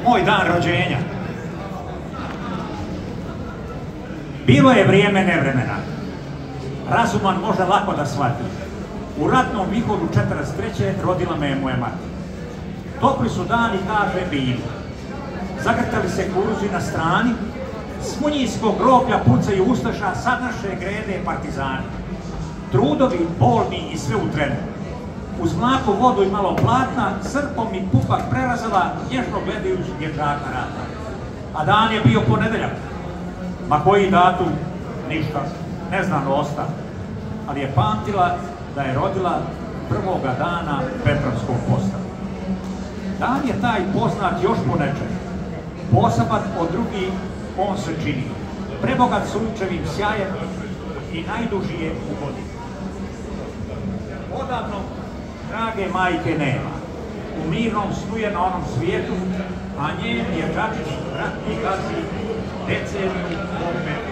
moj dan rođenja. Bilo je vrijeme nevremena. Razuman može lako da shvati. U ratnom vihoru 43. rodila me je moja mati. Topli su dani, kaže, bili. Zagrtali se kuruzi na strani, s Munjinskog groblja pucaju ustaša, sad naše grede partizani. Trudovi, bolni i sve u trenu. Uz mlaku vodu i malo platna, srpom i pupak prerazala, nježno gledajući dječaka rata. A dan je bio ponedeljak. Ma koji datum, ništa, neznano osta. Ali je pamtila da je rodila prvoga dana Petrovskog posta. Dan je taj poznat još po nečem. Poseban od drugih on se čini. Prebogat sunčevim sjajem i najduži je u vodi. Odavno, drage majke, nema. U mirnom snu je na onom svijetu, a njen dječačić ratni gazi deceniju borbe